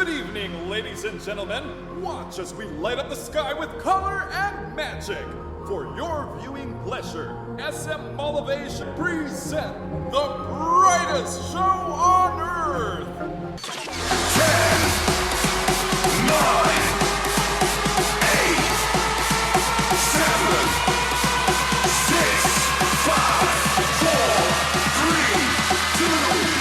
Good evening, ladies and gentlemen. Watch as we light up the sky with color and magic. For your viewing pleasure, SM Mall of Asia present the brightest show on earth. 9, 8, 7, 6, 5, 4, 3, 2,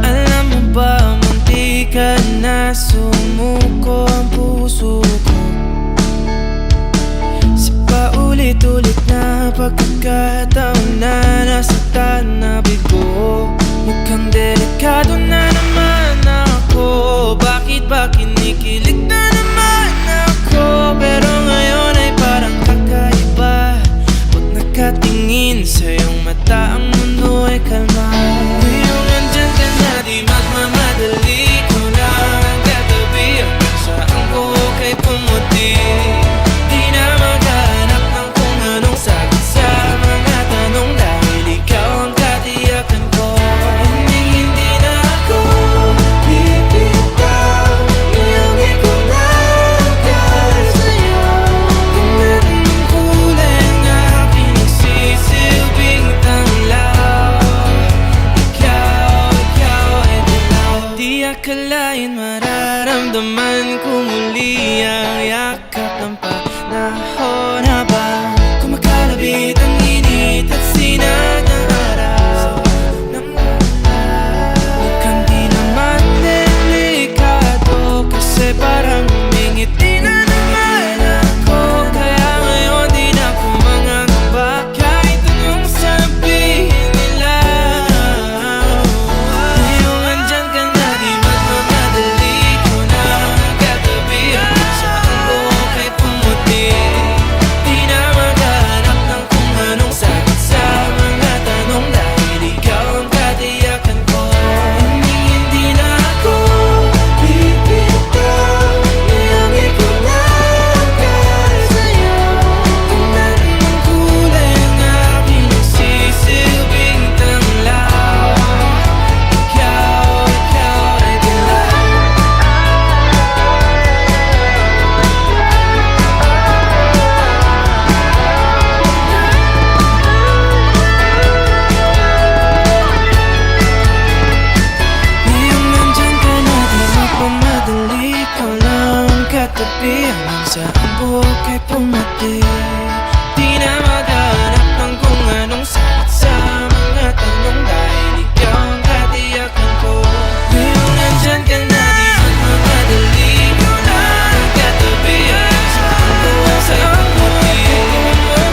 alam mo ba, munti ka na sumuko ang puso ko sa paulit-ulit na pagkakataon na nasaktan na bigo. Mukhang delikado na naman ako. Bakit ba kinikilig na naman ako? Pero ngayon ay parang kakaiba. Pag nakatingin sa iyong mata, ang mundo ay kalma. Ngayong andyan ka na, di magmamadali. Ko lang ang katabi, hanggang saan ko kay pumuti. Di na maghanap ng kung anong sagot sa mga tanong, dahil ikaw ang katiyakan ko. Hindi na ako bibitaw, iyong ikaw lang dahil sa'yo. Tingnan mong kulay ng aking nagsisilbing tanglaw. Ikaw ay dilaw. Di akalain mararamdaman ko muli ang yakap ng panahon habang kumakalabit ang init at sinag ng araw. Mukhang di naman delikado, kasi parang humingiti na naman ako. Kaya ngayon di na ako mangangamba, kahit anong sabihin nila. Ngayong andyan ka na, di magmamadali. Ko na ang katabi, hanggang saan ko kay pumuti. Di na maghanap ng kung anong sagot sa mga tanong, dahil ikaw ang katiyakan ko. Hindi na ako bibitaw, iyong ikaw lang dahil sa'yo. Tingnan mong kulay ng aking nagsisilbing tanglaw. Ikaw ay dilaw. Ngayong nandyan ka na, di magmamadali. Ikaw lang ang katabi, hanggang saan buhok ay pumuti. Di na maghanap ng kung anong sagot sa mga tanong, dahil ikaw ang katiyakan ko. Ngayong nandyan ka na, di magmamadali. Ikaw lang ang katabi, hanggang saan buhok ay pumuti.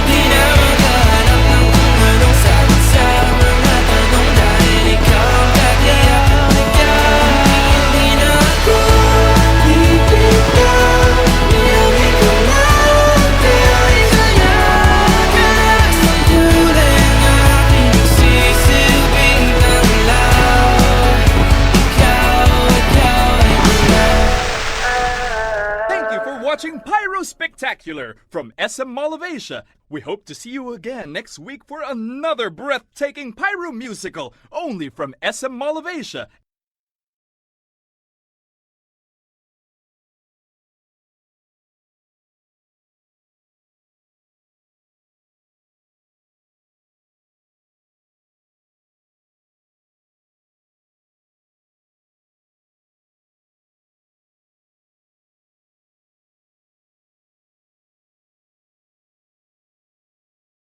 Di na maghanap ng kung anong sagot sa mga tanong, dahil ikaw ang katiyakan ko. Hindi na ako bibitaw, iyong ikaw lang dahil sa'yo. Kalas ng kulay ng aking nagsisilbing tanglaw. Ikaw ay dilaw. Thank you for watching Pyro Spectacular from SM Mall of Asia. We hope to see you again next week for another breathtaking pyro musical only from SM Mall of Asia